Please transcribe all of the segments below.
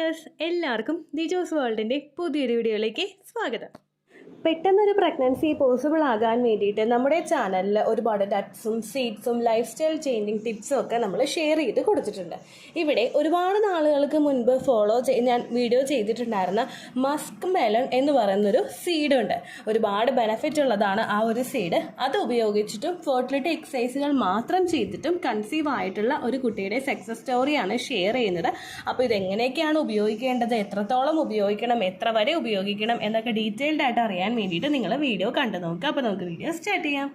Viewers, എല്ലാവർക്കും ദിജോസ് വേൾഡിൻ്റെ പുതിയൊരു വീഡിയോയിലേക്ക് സ്വാഗതം. പെട്ടെന്നൊരു പ്രഗ്നൻസി പോസിബിൾ ആകാൻ വേണ്ടിയിട്ട് നമ്മുടെ ചാനലിൽ ഒരുപാട് നട്ട്സും സീഡ്സും ലൈഫ് സ്റ്റൈൽ ചേഞ്ചിങ് ടിപ്സും ഒക്കെ നമ്മൾ ഷെയർ ചെയ്ത് കൊടുത്തിട്ടുണ്ട്. ഇവിടെ ഒരുപാട് നാളുകൾക്ക് മുൻപ് ഞാൻ വീഡിയോ ചെയ്തിട്ടുണ്ടായിരുന്ന മസ്ക് മെലൺ എന്ന് പറയുന്നൊരു സീഡുണ്ട്. ഒരുപാട് ബെനഫിറ്റ് ഉള്ളതാണ് ആ ഒരു സീഡ്. അത് ഉപയോഗിച്ചിട്ടും ഫെർട്ടിലിറ്റി എക്സസൈസുകൾ മാത്രം ചെയ്തിട്ടും കൺസീവ് ആയിട്ടുള്ള ഒരു കുട്ടിയുടെ സക്സസ് സ്റ്റോറിയാണ് ഷെയർ ചെയ്യുന്നത്. അപ്പോൾ ഇതെങ്ങനെയൊക്കെയാണ് ഉപയോഗിക്കേണ്ടത്, എത്രത്തോളം ഉപയോഗിക്കണം, എത്ര വരെ ഉപയോഗിക്കണം എന്നൊക്കെ ഡീറ്റെയിൽഡ് ആയിട്ട് അറിയാൻ വേണ്ടിയിട്ട് നിങ്ങൾ വീഡിയോ കണ്ടു നോക്കുക. അപ്പോൾ നമുക്ക് വീഡിയോ സ്റ്റാർട്ട് ചെയ്യാം.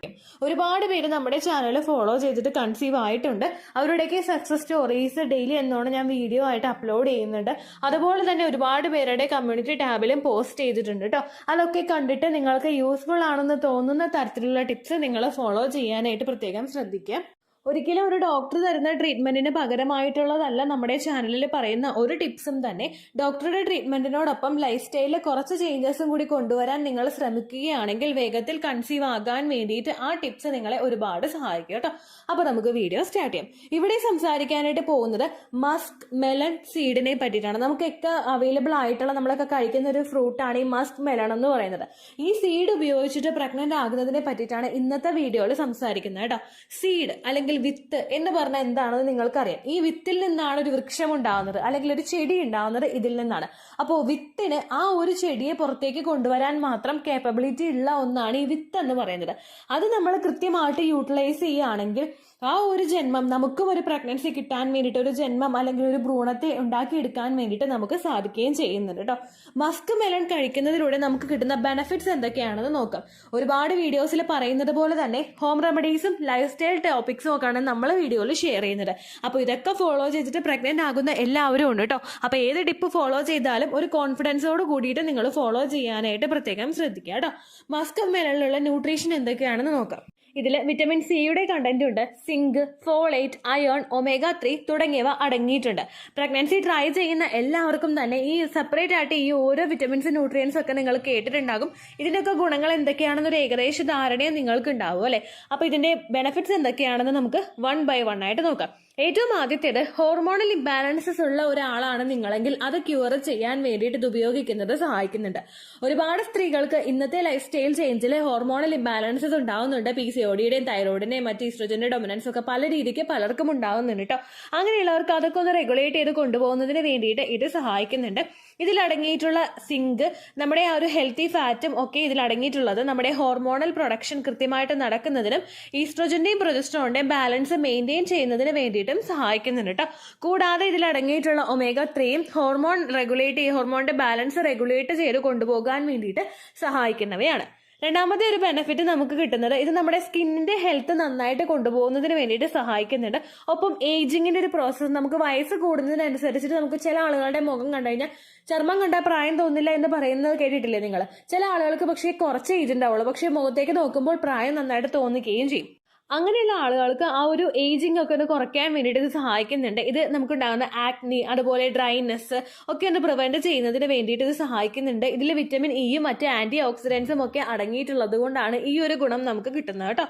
ഒരുപാട് പേര് നമ്മുടെ ചാനൽ ഫോളോ ചെയ്തിട്ട് കൺസീവ് ആയിട്ടുണ്ട്. അവരുടെയൊക്കെ സക്സസ് സ്റ്റോറീസ് ഡെയിലി എന്നോണം ഞാൻ വീഡിയോ ആയിട്ട് അപ്ലോഡ് ചെയ്യുന്നുണ്ട്. അതുപോലെ തന്നെ ഒരുപാട് പേരുടെ കമ്മ്യൂണിറ്റി ടാബിലും പോസ്റ്റ് ചെയ്തിട്ടുണ്ട് കേട്ടോ. അതൊക്കെ കണ്ടിട്ട് നിങ്ങൾക്ക് യൂസ്ഫുൾ ആണെന്ന് തോന്നുന്ന തരത്തിലുള്ള ടിപ്സ് നിങ്ങൾ ഫോളോ ചെയ്യാനായിട്ട് പ്രത്യേകം ശ്രദ്ധിക്കുക. ഒരിക്കലും ഒരു ഡോക്ടർ തരുന്ന ട്രീറ്റ്മെന്റിന് പകരമായിട്ടുള്ളതല്ല നമ്മുടെ ചാനലിൽ പറയുന്ന ഒരു ടിപ്സും തന്നെ. ഡോക്ടറുടെ ട്രീറ്റ്മെന്റിനോടൊപ്പം ലൈഫ് സ്റ്റൈലിൽ കുറച്ച് ചേഞ്ചസും കൂടി കൊണ്ടുവരാൻ നിങ്ങൾ ശ്രമിക്കുകയാണെങ്കിൽ വേഗത്തിൽ കൺസീവ് ആകാൻ വേണ്ടിയിട്ട് ആ ടിപ്സ് നിങ്ങളെ ഒരുപാട് സഹായിക്കും കേട്ടോ. അപ്പോൾ നമുക്ക് വീഡിയോ സ്റ്റാർട്ട് ചെയ്യാം. ഇവിടെ സംസാരിക്കാനായിട്ട് പോകുന്നത് മസ്ക് മെലൺ സീഡിനെ പറ്റിയിട്ടാണ്. നമുക്കൊക്കെ അവൈലബിൾ ആയിട്ടുള്ള നമ്മളൊക്കെ കഴിക്കുന്ന ഒരു ഫ്രൂട്ടാണ് ഈ മസ്ക് മെലൺ എന്ന് പറയുന്നത്. ഈ സീഡ് ഉപയോഗിച്ചിട്ട് പ്രഗ്നന്റ് ആകുന്നതിനെ പറ്റിയിട്ടാണ് ഇന്നത്തെ വീഡിയോയിൽ സംസാരിക്കുന്നത് കേട്ടോ. സീഡ് അല്ലെങ്കിൽ വിത്ത് എന്ന് പറഞ്ഞാൽ എന്താണെന്ന് നിങ്ങൾക്കറിയാം. ഈ വിത്തിൽ നിന്നാണ് ഒരു വൃക്ഷം ഉണ്ടാവുന്നത്, അല്ലെങ്കിൽ ഒരു ചെടി ഉണ്ടാവുന്നത് ഇതിൽ നിന്നാണ്. അപ്പോൾ വിത്തിന് ആ ഒരു ചെടിയെ പുറത്തേക്ക് കൊണ്ടുവരാൻ മാത്രം കേപ്പബിലിറ്റി ഉള്ള ഒന്നാണ് ഈ വിത്ത് എന്ന് പറയുന്നത്. അത് നമ്മൾ കൃത്യമായിട്ട് യൂട്ടിലൈസ് ചെയ്യുകയാണെങ്കിൽ ആ ഒരു ജന്മം നമുക്കും ഒരു പ്രഗ്നൻസി കിട്ടാൻ വേണ്ടിയിട്ട്, ഒരു ജന്മം അല്ലെങ്കിൽ ഒരു ഭ്രൂണത്തെ ഉണ്ടാക്കിയെടുക്കാൻ വേണ്ടിയിട്ട് നമുക്ക് സാധിക്കുകയും ചെയ്യുന്നുണ്ട് കേട്ടോ. മസ്ക് മെലൺ കഴിക്കുന്നതിലൂടെ നമുക്ക് കിട്ടുന്ന ബെനഫിറ്റ്സ് എന്തൊക്കെയാണെന്ന് നോക്കാം. ഒരുപാട് വീഡിയോസിൽ പറയുന്നത് പോലെ തന്നെ ഹോം റെമഡീസും ലൈഫ് സ്റ്റൈൽ ടോപ്പിക്സും ഒക്കെയാണ് നമ്മൾ വീഡിയോയിൽ ഷെയർ ചെയ്യുന്നത്. അപ്പോൾ ഇതൊക്കെ ഫോളോ ചെയ്തിട്ട് പ്രഗ്നന്റ് ആകുന്ന എല്ലാവരും ഉണ്ട് കേട്ടോ. അപ്പോൾ ഏത് ടിപ്പ് ഫോളോ ചെയ്താലും ഒരു കോൺഫിഡൻസോട് കൂടിയിട്ട് നിങ്ങൾ ഫോളോ ചെയ്യാനായിട്ട് പ്രത്യേകം ശ്രദ്ധിക്കുക കേട്ടോ. മസ്ക് മെലണിലുള്ള ന്യൂട്രീഷൻ എന്തൊക്കെയാണെന്ന് നോക്കാം. ഇതിൽ വിറ്റമിൻ സിയുടെ കണ്ടന്റ് ഉണ്ട്. സിങ്ക്, ഫോളേറ്റ്, അയേൺ, ഒമേഗ 3 തുടങ്ങിയവ അടങ്ങിയിട്ടുണ്ട്. പ്രഗ്നൻസി ട്രൈ ചെയ്യുന്ന എല്ലാവർക്കും തന്നെ ഈ സെപ്പറേറ്റ് ആയിട്ട് ഈ ഓരോ വിറ്റമിൻസ് ന്യൂട്രിയൻസ് ഒക്കെ നിങ്ങൾ കേട്ടിട്ടുണ്ടാകും. ഇതിൻ്റെയൊക്കെ ഗുണങ്ങൾ എന്തൊക്കെയാണെന്നൊരു ഏകദേശ ധാരണയും നിങ്ങൾക്ക് ഉണ്ടാവും അല്ലേ. അപ്പോൾ ഇതിന്റെ ബെനിഫിറ്റ്സ് എന്തൊക്കെയാണെന്ന് നമുക്ക് 1 by 1 ആയിട്ട് നോക്കാം. ഏറ്റവും ആദ്യത്തേത്, ഹോർമോണൽ ഇംബാലൻസസ് ഉള്ള ഒരാളാണ് നിങ്ങളെങ്കിൽ അത് ക്യൂർ ചെയ്യാൻ വേണ്ടിയിട്ട് ഇത് ഉപയോഗിക്കുന്നത് സഹായിക്കുന്നുണ്ട്. ഒരുപാട് സ്ത്രീകൾക്ക് ഇന്നത്തെ ലൈഫ് സ്റ്റൈൽ ചേഞ്ചിൽ ഹോർമോണൽ ഇംബാലൻസസ് ഉണ്ടാവുന്നുണ്ട്. PCODയുടെയും തൈറോയിഡിന്റെയും മറ്റ് ഈസ്ട്രോജന്റെ ഡൊമിനൻസ് ഒക്കെ പല രീതിക്ക് പലർക്കും ഉണ്ടാവുന്നുണ്ട് കേട്ടോ. അങ്ങനെയുള്ളവർക്ക് അതൊക്കെ ഒന്ന് റെഗുലേറ്റ് ചെയ്ത് കൊണ്ടുപോകുന്നതിന് വേണ്ടിയിട്ട് ഇത് സഹായിക്കുന്നുണ്ട്. ഇതിലടങ്ങിയിട്ടുള്ള സിങ്ക്, നമ്മുടെ ആ ഒരു ഹെൽത്തി ഫാറ്റും ഒക്കെ ഇതിലടങ്ങിയിട്ടുള്ളത് നമ്മുടെ ഹോർമോണൽ പ്രൊഡക്ഷൻ കൃത്യമായിട്ട് നടക്കുന്നതിനും ഈസ്ട്രോജന്റെയും പ്രൊജസ്ട്രോണിന്റെയും ബാലൻസ് മെയിൻറ്റെയിൻ ചെയ്യുന്നതിന് വേണ്ടിയിട്ടും സഹായിക്കുന്നുണ്ട് കേട്ടോ. കൂടാതെ ഇതിലടങ്ങിയിട്ടുള്ള ഒമേഗ 3 ഹോർമോണിന്റെ ബാലൻസ് റെഗുലേറ്റ് ചെയ്ത് കൊണ്ടുപോകാൻ വേണ്ടിയിട്ട് സഹായിക്കുന്നവയാണ്. രണ്ടാമത്തെ ഒരു ബെനിഫിറ്റ് നമുക്ക് കിട്ടുന്നത്, ഇത് നമ്മുടെ സ്കിന്നിന്റെ ഹെൽത്ത് നന്നായിട്ട് കൊണ്ടുപോകുന്നതിന് വേണ്ടിയിട്ട് സഹായിക്കുന്നുണ്ട്. ഒപ്പം ഏജിങ്ങിന്റെ ഒരു പ്രോസസ്സ്, നമുക്ക് വയസ്സ് കൂടുന്നതിനനുസരിച്ചിട്ട് നമുക്ക് ചില ആളുകളുടെ മുഖം കണ്ടു കഴിഞ്ഞാൽ ചർമ്മം കണ്ടാൽ പ്രായം തോന്നില്ല എന്ന് പറയുന്നത് കേട്ടിട്ടില്ലേ നിങ്ങൾ? ചില ആളുകൾക്ക് പക്ഷേ കുറച്ച് ഏജ് ഉണ്ടാവുള്ളൂ, പക്ഷേ മുഖത്തേക്ക് നോക്കുമ്പോൾ പ്രായം നന്നായിട്ട് തോന്നുകയും ചെയ്യും. അങ്ങനെയുള്ള ആളുകൾക്ക് ആ ഒരു ഏജിങ് ഒക്കെ ഒന്ന് കുറയ്ക്കാൻ വേണ്ടിയിട്ട് ഇത് സഹായിക്കുന്നുണ്ട്. ഇത് നമുക്കുണ്ടാകുന്ന ആക്നി, അതുപോലെ ഡ്രൈനെസ് ഒക്കെ ഒന്ന് പ്രിവെന്റ് ചെയ്യുന്നതിന് വേണ്ടിയിട്ട് ഇത് സഹായിക്കുന്നുണ്ട്. ഇതിൽ വിറ്റമിൻ ഇയും മറ്റ് ആന്റി ഓക്സിഡൻസും ഒക്കെ അടങ്ങിയിട്ടുള്ളത് കൊണ്ടാണ് ഈ ഒരു ഗുണം നമുക്ക് കിട്ടുന്നത് കേട്ടോ.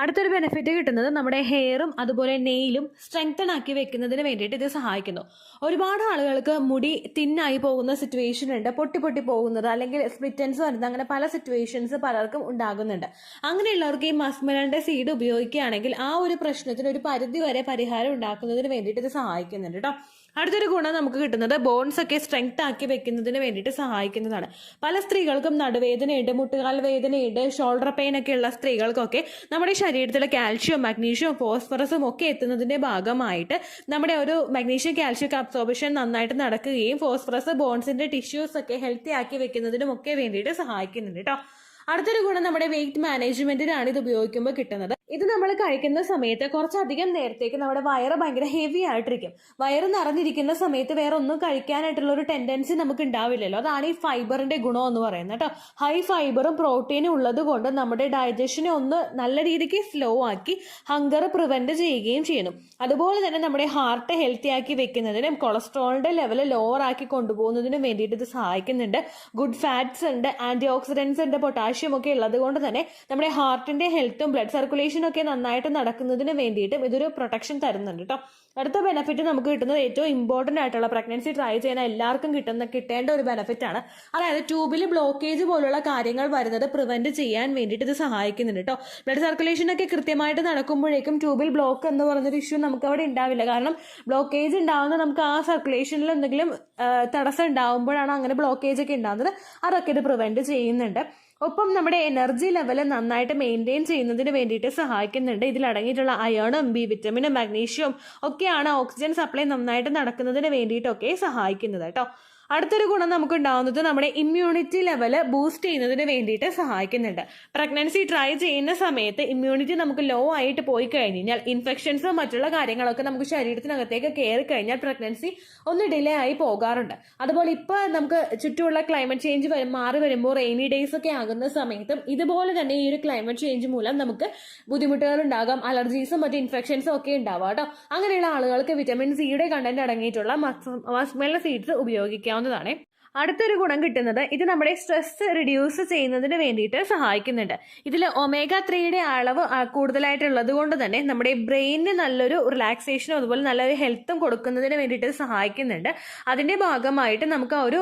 അടുത്തൊരു ബെനിഫിറ്റ് കിട്ടുന്നത്, നമ്മുടെ ഹെയറും അതുപോലെ നെയിലും സ്ട്രെങ്തൻ ആക്കി വെക്കുന്നതിന് വേണ്ടിയിട്ട് ഇത് സഹായിക്കുന്നു. ഒരുപാട് ആളുകൾക്ക് മുടി തിന്നായി പോകുന്ന സിറ്റുവേഷൻ ഉണ്ട്, പൊട്ടി പോകുന്നത്, അല്ലെങ്കിൽ സ്പ്ലിറ്റൻസ് വരുന്നത്, അങ്ങനെ പല സിറ്റുവേഷൻസ് പലർക്കും ഉണ്ടാകുന്നുണ്ട്. അങ്ങനെയുള്ളവർക്ക് ഈ മസ്ക് മെലണിന്റെ സീഡ് ഉപയോഗിക്കുകയാണെങ്കിൽ ആ ഒരു പ്രശ്നത്തിന് ഒരു പരിധി വരെ പരിഹാരം ഉണ്ടാക്കുന്നതിന് വേണ്ടിയിട്ട് ഇത് സഹായിക്കുന്നുണ്ട് കേട്ടോ. അടുത്തൊരു ഗുണം നമുക്ക് കിട്ടുന്നത്, ബോൺസ് ഒക്കെ സ്ട്രെങ്ത് ആക്കി വെക്കുന്നതിന് വേണ്ടിയിട്ട് സഹായിക്കുന്നതാണ്. പല സ്ത്രീകൾക്കും നടുവേദനയുണ്ട്, മുട്ടുകാൽ വേദനയുണ്ട്, ഷോൾഡർ പെയിൻ ഒക്കെ ഉള്ള സ്ത്രീകൾക്കൊക്കെ നമ്മുടെ ശരീരത്തിലെ കാൽഷ്യം, മഗ്നീഷ്യം, ഫോസ്ഫറസും ഒക്കെ എത്തുന്നതിന്റെ ഭാഗമായിട്ട് നമ്മുടെ ഒരു മഗ്നീഷ്യം കാൽഷ്യം അബ്സോർപ്ഷൻ നന്നായിട്ട് നടക്കുകയും ഫോസ്ഫറസ് ബോൺസിന്റെ ടിഷ്യൂസ് ഒക്കെ ഹെൽത്തി ആക്കി വെക്കുന്നതിനും ഒക്കെ വേണ്ടിയിട്ട് സഹായിക്കുന്നുണ്ട് കേട്ടോ. അടുത്തൊരു ഗുണം നമ്മുടെ വെയിറ്റ് മാനേജ്മെന്റിനാണ് ഇത് ഉപയോഗിക്കുമ്പോൾ കിട്ടുന്നത്. ഇത് നമ്മൾ കഴിക്കുന്ന സമയത്ത് കുറച്ചധികം നേരത്തേക്ക് നമ്മുടെ വയറ് ഭയങ്കര ഹെവി ആയിട്ടിരിക്കും. വയറ് നിറഞ്ഞിരിക്കുന്ന സമയത്ത് വേറെ ഒന്നും കഴിക്കാനായിട്ടുള്ള ഒരു ടെൻഡൻസി നമുക്ക് ഉണ്ടാവില്ലല്ലോ. അതാണ് ഈ ഫൈബറിന്റെ ഗുണം എന്ന് പറയുന്നത് കേട്ടോ. ഹൈ ഫൈബറും പ്രോട്ടീനും ഉള്ളത് കൊണ്ട് നമ്മുടെ ഡൈജഷനെ ഒന്ന് നല്ല രീതിക്ക് സ്ലോ ആക്കി ഹങ്കർ പ്രിവെന്റ് ചെയ്യുകയും ചെയ്യുന്നു. അതുപോലെ തന്നെ നമ്മുടെ ഹാർട്ട് ഹെൽത്തി ആക്കി വെക്കുന്നതിനും കൊളസ്ട്രോളിന്റെ ലെവൽ ലോവർ ആക്കി കൊണ്ടുപോകുന്നതിനും വേണ്ടിയിട്ട് ഇത് സഹായിക്കുന്നുണ്ട്. ഗുഡ് ഫാറ്റ്സ് ഉണ്ട്, ആന്റി ഓക്സിഡൻസ് ഉണ്ട്, പൊട്ടാഷ്യം ഒക്കെ ഉള്ളത് കൊണ്ട് തന്നെ നമ്മുടെ ഹാർട്ടിന്റെ ഹെൽത്തും ബ്ലഡ് സർക്കുലേഷൻ ഒക്കെ നന്നായിട്ട് നടക്കുന്നതിന് വേണ്ടിയിട്ടും ഇതൊരു പ്രൊട്ടക്ഷൻ തരുന്നുണ്ട് കേട്ടോ. അടുത്ത ബെനിഫിറ്റ് നമുക്ക് കിട്ടുന്നത് ഏറ്റവും ഇമ്പോർട്ടൻ്റ് ആയിട്ടുള്ള പ്രഗ്നൻസി ട്രൈ ചെയ്യുന്ന എല്ലാവർക്കും കിട്ടേണ്ട ഒരു ബെനിഫിറ്റ് ആണ്. അതായത് ട്യൂബിൽ ബ്ലോക്കേജ് പോലുള്ള കാര്യങ്ങൾ വരുന്നത് പ്രിവെന്റ് ചെയ്യാൻ വേണ്ടിയിട്ട് ഇത് സഹായിക്കുന്നുണ്ട് കേട്ടോ. ബ്ലഡ് സർക്കുലേഷൻ ഒക്കെ കൃത്യമായിട്ട് നടക്കുമ്പോഴേക്കും ട്യൂബിൽ ബ്ലോക്ക് എന്ന് പറഞ്ഞൊരു ഇഷ്യൂ നമുക്ക് അവിടെ ഉണ്ടാവില്ല. കാരണം ബ്ലോക്കേജ് ഉണ്ടാവുന്നത് നമുക്ക് ആ സർക്കുലേഷനിൽ എന്തെങ്കിലും തടസ്സം ഉണ്ടാവുമ്പോഴാണ് അങ്ങനെ ബ്ലോക്കേജ് ഒക്കെ ഉണ്ടാകുന്നത്. അതൊക്കെ ഇത് പ്രിവെന്റ് ചെയ്യുന്നുണ്ട്. ഒപ്പം നമ്മുടെ എനർജി ലെവൽ നന്നായിട്ട് മെയിൻറ്റെയിൻ ചെയ്യുന്നതിന് വേണ്ടിയിട്ട് സഹായിക്കുന്നുണ്ട്. ഇതിൽ അടങ്ങിയിട്ടുള്ള അയണും ബി വിറ്റമിനും മാഗ്നീഷ്യവും ഒക്കെയാണ് ഓക്സിജൻ സപ്ലൈ നന്നായിട്ട് നടക്കുന്നതിന് വേണ്ടിയിട്ടൊക്കെ സഹായിക്കുന്നത് കേട്ടോ. അടുത്തൊരു ഗുണം നമുക്ക് ഉണ്ടാകുന്നത് നമ്മുടെ ഇമ്മ്യൂണിറ്റി ലെവല് ബൂസ്റ്റ് ചെയ്യുന്നതിന് വേണ്ടിയിട്ട് സഹായിക്കുന്നുണ്ട്. പ്രഗ്നൻസി ട്രൈ ചെയ്യുന്ന സമയത്ത് ഇമ്മ്യൂണിറ്റി നമുക്ക് ലോ ആയിട്ട് പോയി കഴിഞ്ഞാൽ ഇൻഫെക്ഷൻസോ മറ്റുള്ള കാര്യങ്ങളൊക്കെ നമുക്ക് ശരീരത്തിനകത്തേക്ക് കയറി കഴിഞ്ഞാൽ പ്രഗ്നൻസി ഒന്ന് ഡിലേ ആയി പോകാറുണ്ട്. അതുപോലെ ഇപ്പോൾ നമുക്ക് ചുറ്റുമുള്ള ക്ലൈമറ്റ് ചേഞ്ച് മാറി വരുമ്പോൾ റെയിനി ഡേയ്സ് ഒക്കെ ആകുന്ന സമയത്തും ഇതുപോലെ തന്നെ ഈ ഒരു ക്ലൈമറ്റ് ചേഞ്ച് മൂലം നമുക്ക് ബുദ്ധിമുട്ടുകൾ ഉണ്ടാകാം. അലർജീസും മറ്റ് ഇൻഫെക്ഷൻസും ഒക്കെ ഉണ്ടാവാം കേട്ടോ. അങ്ങനെയുള്ള ആളുകൾക്ക് വിറ്റമിൻ സിയുടെ കണ്ടന്റ് അടങ്ങിയിട്ടുള്ള മസ്മെല്ല സീഡ്സ് ഉപയോഗിക്കാം. അടുത്തൊരു ഗുണം കിട്ടുന്നത് ഇത് നമ്മുടെ സ്ട്രെസ് റിഡ്യൂസ് ചെയ്യുന്നതിന് വേണ്ടിയിട്ട് സഹായിക്കുന്നുണ്ട്. ഇതിൽ ഒമേഗ 3യുടെ അളവ് കൂടുതലായിട്ടുള്ളത് കൊണ്ട് തന്നെ നമ്മുടെ ബ്രെയിനിന് നല്ലൊരു റിലാക്സേഷനും അതുപോലെ നല്ലൊരു ഹെൽത്തും കൊടുക്കുന്നതിന് വേണ്ടിയിട്ട് സഹായിക്കുന്നുണ്ട്. അതിന്റെ ഭാഗമായിട്ട് നമുക്ക് ഒരു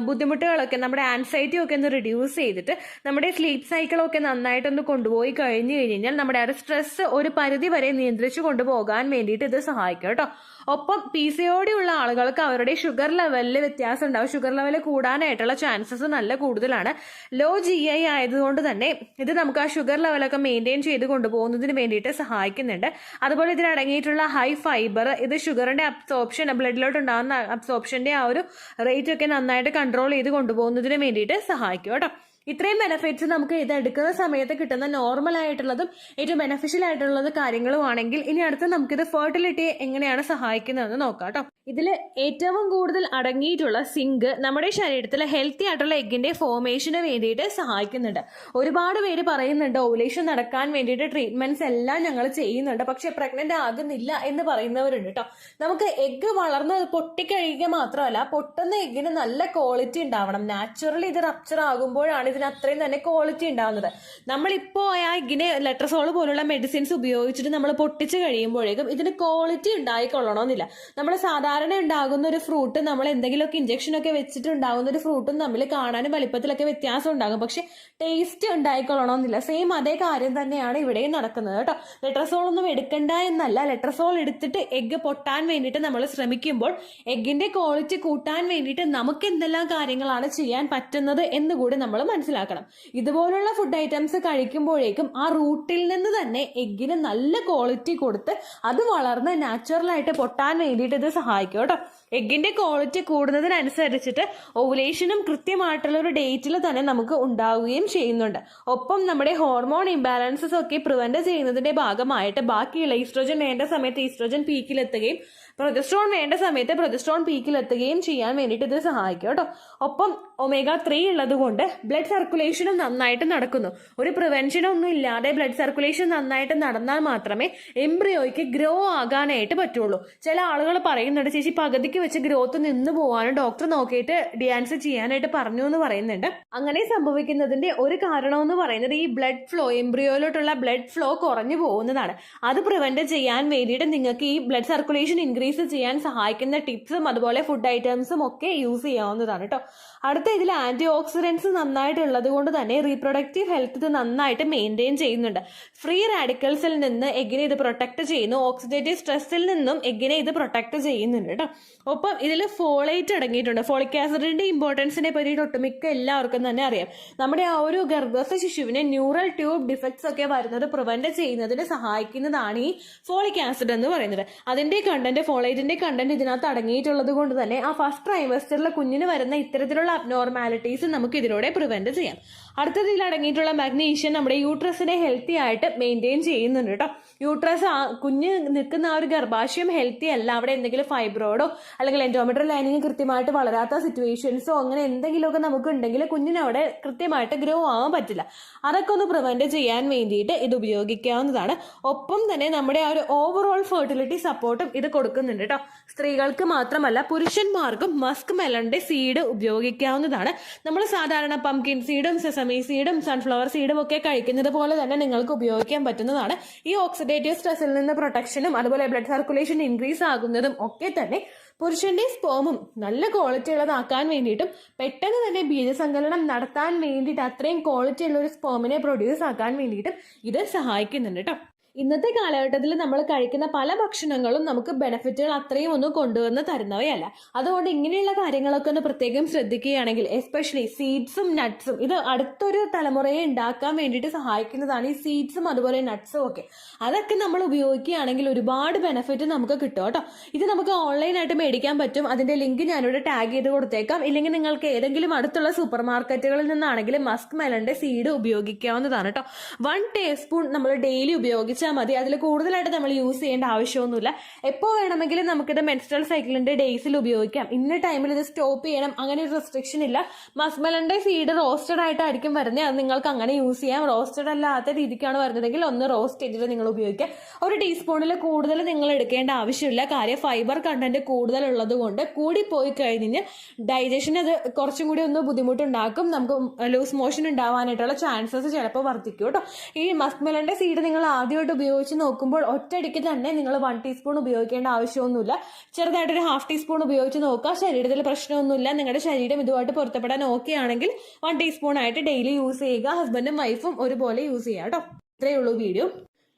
ബുദ്ധിമുട്ടുകളൊക്കെ നമ്മുടെ ആൻസൈറ്റി ഒക്കെ ഒന്ന് റിഡ്യൂസ് ചെയ്തിട്ട് നമ്മുടെ സ്ലീപ്പ് സൈക്കിളൊക്കെ നന്നായിട്ടൊന്ന് കൊണ്ടുപോയി കഴിഞ്ഞു കഴിഞ്ഞാൽ നമ്മുടെ ആ സ്ട്രെസ് ഒരു പരിധി വരെ നിയന്ത്രിച്ചു കൊണ്ടുപോകാൻ വേണ്ടിയിട്ട് ഇത് സഹായിക്കും കേട്ടോ. ഒപ്പം PCOD ഉള്ള ആളുകൾക്ക് അവരുടെ ഷുഗർ ലെവലിൽ വ്യത്യാസം ഉണ്ടാവും. ഷുഗർ ലെവൽ കൂടാനായിട്ടുള്ള ചാൻസസ് നല്ല കൂടുതലാണ്. ലോ GI ആയതുകൊണ്ട് തന്നെ ഇത് നമുക്ക് ആ ഷുഗർ ലെവലൊക്കെ മെയിൻറ്റെയിൻ ചെയ്ത് കൊണ്ടുപോകുന്നതിന് വേണ്ടിയിട്ട് സഹായിക്കുന്നുണ്ട്. അതുപോലെ ഇതിലടങ്ങിയിട്ടുള്ള ഹൈ ഫൈബർ ഇത് ഷുഗറിന്റെ അബ്സോർപ്ഷൻ ബ്ലഡിലോട്ട് ഉണ്ടാകുന്ന അബ്സോർപ്ഷന്റെ ആ ഒരു റേറ്റ് ഒക്കെ നന്നായിട്ട് കൺട്രോൾ ചെയ്ത് കൊണ്ടുപോകുന്നതിന് വേണ്ടിയിട്ട് സഹായിക്കും കേട്ടോ. ഇത്രയും ബെനിഫിറ്റ്സ് നമുക്ക് ഇത് എടുക്കുന്ന സമയത്ത് കിട്ടുന്ന നോർമൽ ആയിട്ടുള്ളതും ഏറ്റവും ബെനിഫിഷ്യൽ ആയിട്ടുള്ളത് കാര്യങ്ങളും ആണെങ്കിൽ ഇനി അടുത്ത് നമുക്കിത് ഫെർട്ടിലിറ്റിയെ എങ്ങനെയാണ് സഹായിക്കുന്നതെന്ന് നോക്കാം കേട്ടോ. ഇതിൽ ഏറ്റവും കൂടുതൽ അടങ്ങിയിട്ടുള്ള സിങ്ക് നമ്മുടെ ശരീരത്തിൽ ഹെൽത്തി ആയിട്ടുള്ള എഗ്ഗിന്റെ ഫോർമേഷന് വേണ്ടിയിട്ട് സഹായിക്കുന്നുണ്ട്. ഒരുപാട് പേര് പറയുന്നുണ്ട് ഓവുലേഷൻ നടക്കാൻ വേണ്ടിയിട്ട് ട്രീറ്റ്മെന്റ്സ് എല്ലാം ഞങ്ങൾ ചെയ്യുന്നുണ്ട്, പക്ഷെ പ്രഗ്നന്റ് ആകുന്നില്ല എന്ന് പറയുന്നവരുണ്ട് കേട്ടോ. നമുക്ക് എഗ്ഗ് വളർന്ന് പൊട്ടിക്കഴിയുക മാത്രമല്ല, പൊട്ടുന്ന എഗ്ഗിന് നല്ല ക്വാളിറ്റി ഉണ്ടാവണം. നാച്ചുറലി ഇത് റപ്ചർ ആകുമ്പോഴാണ് ഇതിന് അത്രയും തന്നെ ക്വാളിറ്റി ഉണ്ടാവുന്നത്. നമ്മളിപ്പോ ആ എഗ്ഗിനെ ലെട്രസോൾ പോലുള്ള മെഡിസിൻസ് ഉപയോഗിച്ചിട്ട് നമ്മൾ പൊട്ടിച്ച് കഴിയുമ്പോഴേക്കും ഇതിന് ക്വാളിറ്റി ഉണ്ടായിക്കൊള്ളണമെന്നില്ല. നമ്മൾ സാധാരണ ഉണ്ടാകുന്ന ഒരു ഫ്രൂട്ട് നമ്മൾ എന്തെങ്കിലുമൊക്കെ ഇഞ്ചക്ഷൻ ഒക്കെ വെച്ചിട്ട് ഉണ്ടാകുന്ന ഒരു ഫ്രൂട്ടും തമ്മിൽ കാണാനും വലിപ്പത്തിലൊക്കെ വ്യത്യാസം ഉണ്ടാകും, പക്ഷെ ടേസ്റ്റ് ഉണ്ടായിക്കൊള്ളണമെന്നില്ല. സെയിം അതേ കാര്യം തന്നെയാണ് ഇവിടെയും നടക്കുന്നത് കേട്ടോ. ലെട്രസോൾ ഒന്നും എടുക്കണ്ട എന്നല്ല, ലെട്രസോൾ എടുത്തിട്ട് എഗ്ഗ് പൊട്ടാൻ വേണ്ടിയിട്ട് നമ്മൾ ശ്രമിക്കുമ്പോൾ എഗ്ഗിന്റെ ക്വാളിറ്റി കൂട്ടാൻ വേണ്ടിയിട്ട് നമുക്ക് എന്തെല്ലാം കാര്യങ്ങളാണ് ചെയ്യാൻ പറ്റുന്നത് എന്നുകൂടി നമ്മൾ മനസ്സിലാക്കണം. ഇതുപോലുള്ള ഫുഡ് ഐറ്റംസ് കഴിക്കുമ്പോഴേക്കും ആ റൂട്ടിൽ നിന്ന് തന്നെ എഗ്ഗിന് നല്ല ക്വാളിറ്റി കൊടുത്ത് അത് വളർന്ന് നാച്ചുറലായിട്ട് പൊട്ടാൻ വേണ്ടിയിട്ട് ഇത് സഹായിക്കും കേട്ടോ. എഗ്ഗിന്റെ ക്വാളിറ്റി കൂടുന്നതിനനുസരിച്ചിട്ട് ഓവുലേഷനും കൃത്യമായിട്ടുള്ള ഒരു ഡേറ്റിൽ തന്നെ നമുക്ക് ഉണ്ടാവുകയും ചെയ്യുന്നുണ്ട്. ഒപ്പം നമ്മുടെ ഹോർമോൺ ഇംബാലൻസസ് ഒക്കെ പ്രിവെന്റ് ചെയ്യുന്നതിന്റെ ഭാഗമായിട്ട് ബാക്കിയുള്ള ഈസ്ട്രോജൻ വേണ്ട സമയത്ത് ഈസ്ട്രോജൻ പീക്കിലെത്തുകയും പ്രൊജസ്ട്രോൺ വേണ്ട സമയത്ത് പ്രൊജസ്ട്രോൺ പീക്കിലെത്തുകയും ചെയ്യാൻ വേണ്ടിയിട്ട് ഇത് സഹായിക്കും കേട്ടോ. ഒപ്പം omega 3 ഉള്ളത് കൊണ്ട് ബ്ലഡ് സർക്കുലേഷനും നന്നായിട്ട് നടക്കുന്നു. ഒരു പ്രിവെൻഷനൊന്നും ഇല്ലാതെ ബ്ലഡ് സർക്കുലേഷൻ നന്നായിട്ട് നടന്നാൽ മാത്രമേ എംബ്രിയോയ്ക്ക് ഗ്രോ ആകാനായിട്ട് പറ്റുള്ളൂ. ചില ആളുകൾ പറയുന്നുണ്ട് ചേച്ചി പകുതിക്ക് വെച്ച് ഗ്രോത്ത് നിന്ന് പോകാനും ഡോക്ടർ നോക്കിയിട്ട് ഡിയാൻസ് ചെയ്യാനായിട്ട് പറഞ്ഞു എന്ന് പറയുന്നുണ്ട്. അങ്ങനെ സംഭവിക്കുന്നതിന്റെ ഒരു കാരണം എന്ന് പറയുന്നത് ഈ ബ്ലഡ് ഫ്ലോ, എംബ്രിയോയിലോട്ടുള്ള ബ്ലഡ് ഫ്ലോ കുറഞ്ഞു പോകുന്നതാണ്. അത് പ്രിവെന്റ് ചെയ്യാൻ വേണ്ടിയിട്ട് നിങ്ങൾക്ക് ഈ ബ്ലഡ് സർക്കുലേഷൻ ഇൻക്രീസ് ചെയ്യാൻ സഹായിക്കുന്ന ടിപ്സും അതുപോലെ ഫുഡ് ഐറ്റംസും ഒക്കെ യൂസ് ചെയ്യാവുന്നതാണ് കേട്ടോ. അടുത്ത ഇതിൽ ആന്റി ഓക്സിഡൻസ് നന്നായിട്ട് ഉള്ളത് കൊണ്ട് തന്നെ റീപ്രൊഡക്റ്റീവ് ഹെൽത്ത് ഇത് നന്നായിട്ട് മെയിൻറ്റെയിൻ ചെയ്യുന്നുണ്ട്. ഫ്രീ റാഡിക്കൽസിൽ നിന്ന് എഗ്ഗിനെ ഇത് പ്രൊട്ടക്ട് ചെയ്യുന്നു. ഓക്സിഡേറ്റീവ് സ്ട്രെസ്സിൽ നിന്നും എഗ്ഗിനെ ഇത് പ്രൊട്ടക്ട് ചെയ്യുന്നുണ്ട് കേട്ടോ. ഒപ്പം ഇതിൽ ഫോളേറ്റ് അടങ്ങിയിട്ടുണ്ട്. ഫോളിക് ആസിഡിന്റെ ഇമ്പോർട്ടൻസിനെ പറ്റിയിട്ട് ഒട്ടുമിക്ക എല്ലാവർക്കും തന്നെ അറിയാം. നമ്മുടെ ആ ഒരു ഗർഭസ്ഥ ശിശുവിന് ന്യൂറൽ ട്യൂബ് ഡിഫക്ട്സ് ഒക്കെ വരുന്നത് പ്രിവെന്റ് ചെയ്യുന്നതിന് സഹായിക്കുന്നതാണ് ഈ ഫോളിക് ആസിഡ് എന്ന് പറയുന്നത്. അതിന്റെ കണ്ടന്റ്, ഫോളേറ്റിന്റെ കണ്ടന്റ് ഇതിനകത്ത് അടങ്ങിയിട്ടുള്ളത് കൊണ്ട് തന്നെ ആ ഫസ്റ്റ് ട്രൈമസ്റ്ററിലെ കുഞ്ഞിന് വരുന്ന ഇത്തരത്തിലുള്ള അബ്നോർമാലിറ്റീസ് നമുക്ക് ഇതിലൂടെ പ്രിവെന്റ് ചെയ്യാം. അടുത്തതിൽ അടങ്ങിയിട്ടുള്ള മാഗ്നീഷ്യം നമ്മുടെ യൂട്രസിനെ ഹെൽത്തി ആയിട്ട് മെയിൻറ്റെയിൻ ചെയ്യുന്നുണ്ട് കേട്ടോ. യൂട്രസ് കുഞ്ഞ് നിൽക്കുന്ന ആ ഒരു ഗർഭാശയം ഹെൽത്തി അല്ല, അവിടെ എന്തെങ്കിലും ഫൈബ്രോയിഡോ അല്ലെങ്കിൽ എൻഡോമെട്രിയൽ ലൈനിങ് കൃത്യമായിട്ട് വളരാത്ത സിറ്റുവേഷൻസോ അങ്ങനെ എന്തെങ്കിലുമൊക്കെ നമുക്ക് ഉണ്ടെങ്കിൽ കുഞ്ഞിന് അവിടെ കൃത്യമായിട്ട് ഗ്രോ ആവാൻ പറ്റില്ല. അതൊക്കെ ഒന്ന് പ്രിവെന്റ് ചെയ്യാൻ വേണ്ടിയിട്ട് ഇത് ഉപയോഗിക്കാവുന്നതാണ്. ഒപ്പം തന്നെ നമ്മുടെ ആ ഒരു ഓവറോൾ ഫെർട്ടിലിറ്റി സപ്പോർട്ടും ഇത് കൊടുക്കുന്നുണ്ട്. കൊടുക്കുന്നുണ്ട് കേട്ടോ. സ്ത്രീകൾക്ക് മാത്രമല്ല പുരുഷന്മാർക്കും മസ്ക് മെലന്റെ സീഡ് ഉപയോഗിക്കാവുന്നതാണ്. നമ്മൾ സാധാരണ പംകിൻ സീഡും സെസമി സീഡും സൺഫ്ലവർ സീഡും ഒക്കെ കഴിക്കുന്നത് പോലെ തന്നെ നിങ്ങൾക്ക് ഉപയോഗിക്കാൻ പറ്റുന്നതാണ്. ഈ ഓക്സിഡേറ്റീവ് സ്ട്രെസ്സിൽ നിന്ന് പ്രൊട്ടക്ഷനും അതുപോലെ ബ്ലഡ് സർക്കുലേഷൻ ഇൻക്രീസ് ആകുന്നതും ഒക്കെ തന്നെ പുരുഷന്റെ സ്പേമും നല്ല ക്വാളിറ്റി ഉള്ളതാക്കാൻ വേണ്ടിയിട്ടും പെട്ടെന്ന് തന്നെ ബീജസങ്കലനം നടത്താൻ വേണ്ടിയിട്ട് അത്രയും ക്വാളിറ്റി ഉള്ള ഒരു സ്പേമിനെ പ്രൊഡ്യൂസ് ആക്കാൻ വേണ്ടിയിട്ടും ഇത് സഹായിക്കുന്നുണ്ട് കേട്ടോ. ഇന്നത്തെ കാലഘട്ടത്തിൽ നമ്മൾ കഴിക്കുന്ന പല ഭക്ഷണങ്ങളും നമുക്ക് ബെനിഫിറ്റുകൾ അത്രയും ഒന്നും കൊണ്ടുവന്ന് തരുന്നവയല്ല. അതുകൊണ്ട് ഇങ്ങനെയുള്ള കാര്യങ്ങളൊക്കെ ഒന്ന് പ്രത്യേകം ശ്രദ്ധിക്കുകയാണെങ്കിൽ എസ്പെഷ്യലി സീഡ്സും നട്ട്സും ഇത് അടുത്തൊരു തലമുറയെ ഉണ്ടാക്കാൻ വേണ്ടിയിട്ട് സഹായിക്കുന്നതാണ്. ഈ സീഡ്സും അതുപോലെ നട്ട്സും ഒക്കെ അതൊക്കെ നമ്മൾ ഉപയോഗിക്കുകയാണെങ്കിൽ ഒരുപാട് ബെനിഫിറ്റ് നമുക്ക് കിട്ടും കേട്ടോ. ഇത് നമുക്ക് ഓൺലൈനായിട്ട് മേടിക്കാൻ പറ്റും. അതിന്റെ ലിങ്ക് ഞാനിവിടെ ടാഗ് ചെയ്ത് കൊടുത്തേക്കാം. ഇല്ലെങ്കിൽ നിങ്ങൾക്ക് ഏതെങ്കിലും അടുത്തുള്ള സൂപ്പർ മാർക്കറ്റുകളിൽ നിന്നാണെങ്കിലും മസ്ക് മെലന്റെ സീഡ് ഉപയോഗിക്കാവുന്നതാണ് കേട്ടോ. 1 ടീസ്പൂൺ നമ്മൾ ഡെയിലി ഉപയോഗിച്ചാൽ മതി. അതിൽ കൂടുതലായിട്ട് നമ്മൾ യൂസ് ചെയ്യേണ്ട ആവശ്യമൊന്നുമില്ല. എപ്പോൾ വേണമെങ്കിലും നമുക്കിത് മെൻസ്ട്രൽ സൈക്കിളിന്റെ ഡേയ്സിൽ ഉപയോഗിക്കാം. ഇന്ന ടൈമിൽ ഇത് സ്റ്റോപ്പ് ചെയ്യണം അങ്ങനെ ഒരു റെസ്ട്രിക്ഷൻ ഇല്ല. മസ്ക് മെലന്റെ സീഡ് റോസ്റ്റഡ് ആയിട്ടായിരിക്കും വരുന്നത്. അത് നിങ്ങൾക്ക് അങ്ങനെ യൂസ് ചെയ്യാം. റോസ്റ്റഡ് അല്ലാത്ത രീതിക്കാണ് വരുന്നതെങ്കിൽ ഒന്ന് റോസ്റ്റ് ചെയ്തിട്ട് നിങ്ങൾ ഉപയോഗിക്കാം. 1 ടീസ്പൂണിൽ കൂടുതൽ നിങ്ങൾ എടുക്കേണ്ട ആവശ്യമില്ല. കാര്യം ഫൈബർ കണ്ടന്റ് കൂടുതലുള്ളത് കൊണ്ട് കൂടിപ്പോയി കഴിഞ്ഞ് ഡൈജഷൻ അത് കുറച്ചും കൂടി ഒന്ന് ബുദ്ധിമുട്ടുണ്ടാക്കും. നമുക്ക് ലൂസ് മോഷൻ ഉണ്ടാവാനായിട്ടുള്ള ചാൻസസ് ചിലപ്പോൾ വർദ്ധിക്കും കേട്ടോ. ഈ മസ്ക് മെലന്റെ സീഡ് നിങ്ങൾ ആദ്യമായിട്ട് ഉപയോഗിച്ച് നോക്കുമ്പോൾ ഒറ്റയടിക്ക് തന്നെ നിങ്ങൾ 1 ടീസ്പൂൺ ഉപയോഗിക്കേണ്ട ആവശ്യമൊന്നുമില്ല. ചെറുതായിട്ടൊരു 1/2 ടീസ്പൂൺ ഉപയോഗിച്ച് നോക്കുക. ശരീരത്തിൽ പ്രശ്നമൊന്നുമില്ല. നിങ്ങളുടെ ശരീരം ഇതുമായിട്ട് പൊരുത്തപ്പെടാൻ ഓക്കെ ആണെങ്കിൽ 1 ടീസ്പൂൺ ആയിട്ട് ഡെയിലി യൂസ് ചെയ്യുക. ഹസ്ബൻഡും വൈഫും ഒരുപോലെ യൂസ് ചെയ്യുക കേട്ടോ. ഇത്രയേ ഉള്ളൂ വീഡിയോ.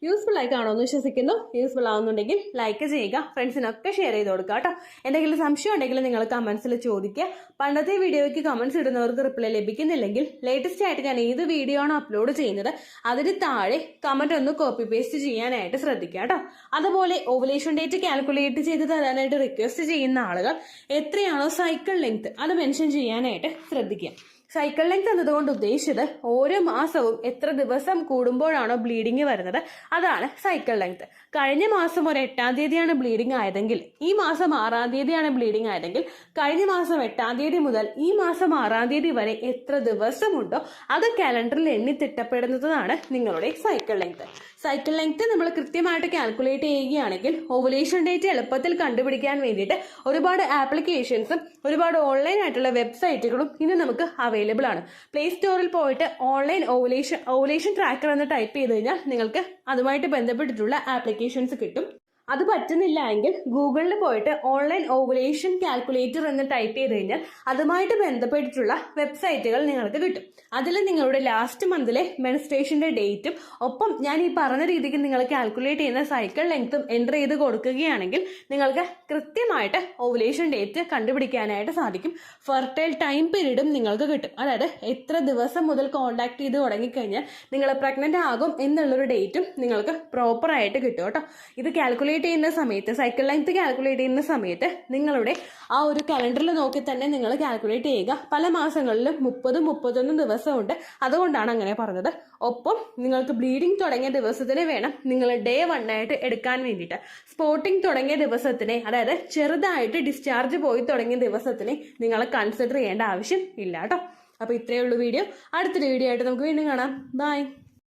യൂസ്ഫുൾ ആയി കാണുമെന്ന് വിശ്വസിക്കുന്നു. യൂസ്ഫുൾ ആവുന്നുണ്ടെങ്കിൽ ലൈക്ക് ചെയ്യുക, ഫ്രണ്ട്സിനൊക്കെ ഷെയർ ചെയ്ത് കൊടുക്കുക കേട്ടോ. എന്തെങ്കിലും സംശയം ഉണ്ടെങ്കിൽ നിങ്ങൾ കമന്റ്സിൽ ചോദിക്കുക. പണ്ടത്തെ വീഡിയോയ്ക്ക് കമന്റ്സ് ഇടുന്നവർക്ക് റിപ്ലൈ ലഭിക്കുന്നില്ലെങ്കിൽ ലേറ്റസ്റ്റ് ആയിട്ട് ഞാൻ ഏത് വീഡിയോ ആണ് അപ്ലോഡ് ചെയ്യുന്നത് അതിന് താഴെ കമന്റ് ഒന്ന് കോപ്പി പേസ്റ്റ് ചെയ്യാനായിട്ട് ശ്രദ്ധിക്കുക കേട്ടോ. അതുപോലെ ഓവുലേഷൻ ഡേറ്റ് കാൽക്കുലേറ്റ് ചെയ്ത് തരാനായിട്ട് റിക്വസ്റ്റ് ചെയ്യുന്ന ആളുകൾ എത്രയാണോ സൈക്കിൾ ലെങ്ത് അത് മെൻഷൻ ചെയ്യാനായിട്ട് ശ്രദ്ധിക്കുക. സൈക്കിൾ ലെങ്ത് എന്നതുകൊണ്ട് ഉദ്ദേശിച്ചത് ഓരോ മാസവും എത്ര ദിവസം കൂടുമ്പോഴാണോ ബ്ലീഡിങ് വരുന്നത് അതാണ് സൈക്കിൾ ലെങ്ത്. കഴിഞ്ഞ മാസം ഒരു 8-ാം തീയതിയാണ് ബ്ലീഡിങ് ആയതെങ്കിൽ ഈ മാസം 6-ാം തീയതിയാണ് ബ്ലീഡിങ് ആയതെങ്കിൽ കഴിഞ്ഞ മാസം 8-ാം തീയതി മുതൽ ഈ മാസം 6-ാം തീയതി വരെ എത്ര ദിവസമുണ്ടോ അത് കാലണ്ടറിൽ എണ്ണി തിട്ടപ്പെടുന്നതാണ് നിങ്ങളുടെ സൈക്കിൾ ലെങ്ത്. സൈക്കിൾ ലെങ്ത് നമ്മൾ കൃത്യമായിട്ട് കാൽക്കുലേറ്റ് ചെയ്യുകയാണെങ്കിൽ ഓവുലേഷൻ ഡേറ്റ് എളുപ്പത്തിൽ കണ്ടുപിടിക്കാൻ വേണ്ടിയിട്ട് ഒരുപാട് ആപ്ലിക്കേഷൻസും ഒരുപാട് ഓൺലൈൻ ആയിട്ടുള്ള വെബ്സൈറ്റുകളും ഇന്ന് നമുക്ക് അവൈലബിൾ ആണ്. പ്ലേ സ്റ്റോറിൽ പോയിട്ട് ഓൺലൈൻ ഓവുലേഷൻ ട്രാക്കർ എന്ന് ടൈപ്പ് ചെയ്ത് കഴിഞ്ഞാൽ നിങ്ങൾക്ക് അതുമായിട്ട് ബന്ധപ്പെട്ടിട്ടുള്ള ആപ്ലിക്കേഷൻസ് കിട്ടും. അത് പറ്റുന്നില്ല എങ്കിൽ ഗൂഗിളിൽ പോയിട്ട് ഓൺലൈൻ ഓവുലേഷൻ കാൽക്കുലേറ്റർ എന്ന് ടൈപ്പ് ചെയ്ത് കഴിഞ്ഞാൽ അതുമായിട്ട് ബന്ധപ്പെട്ടിട്ടുള്ള വെബ്സൈറ്റുകൾ നിങ്ങൾക്ക് കിട്ടും. അതിൽ നിങ്ങളുടെ ലാസ്റ്റ് മന്തിലെ മെൻസ്ട്രേഷന്റെ ഡേറ്റും ഒപ്പം ഞാൻ ഈ പറഞ്ഞ രീതിക്ക് നിങ്ങൾ കാൽക്കുലേറ്റ് ചെയ്യുന്ന സൈക്കിൾ ലെങ്ത്തും എൻ്റർ ചെയ്ത് കൊടുക്കുകയാണെങ്കിൽ നിങ്ങൾക്ക് കൃത്യമായിട്ട് ഓവുലേഷൻ ഡേറ്റ് കണ്ടുപിടിക്കാനായിട്ട് സാധിക്കും. ഫെർട്ടൈൽ ടൈം പീരീഡും നിങ്ങൾക്ക് കിട്ടും. അതായത് എത്ര ദിവസം മുതൽ കോണ്ടാക്ട് ചെയ്ത് തുടങ്ങിക്കഴിഞ്ഞാൽ നിങ്ങൾ പ്രഗ്നന്റ് ആകും എന്നുള്ളൊരു ഡേറ്റും നിങ്ങൾക്ക് പ്രോപ്പറായിട്ട് കിട്ടും കേട്ടോ. ഇത് കാൽക്കുലേറ്റ് ചെയ്യുന്ന സമയത്ത് സൈക്കിൾ ലെങ്ത് കാൽക്കുലേറ്റ് ചെയ്യുന്ന സമയത്ത് നിങ്ങളുടെ ആ ഒരു കലണ്ടറിൽ നോക്കി തന്നെ നിങ്ങൾ കാൽക്കുലേറ്റ് ചെയ്യുക. പല മാസങ്ങളിലും 30-31 ദിവസമുണ്ട്. അതുകൊണ്ടാണ് അങ്ങനെ പറഞ്ഞത്. ഒപ്പം നിങ്ങൾക്ക് ബ്ലീഡിങ് തുടങ്ങിയ ദിവസത്തിന് വേണം നിങ്ങൾ ഡേ 1 ആയിട്ട് എടുക്കാൻ വേണ്ടിയിട്ട്. സ്പോട്ടിങ് തുടങ്ങിയ ദിവസത്തിനെ അതായത് ചെറുതായിട്ട് ഡിസ്ചാർജ് പോയി തുടങ്ങിയ ദിവസത്തിനെ നിങ്ങൾ കൺസിഡർ ചെയ്യേണ്ട ആവശ്യം ഇല്ല കേട്ടോ. അപ്പോൾ ഇത്രയേ ഉള്ളൂ വീഡിയോ. അടുത്തൊരു വീഡിയോ ആയിട്ട് നമുക്ക് വീണ്ടും കാണാം. ബൈ.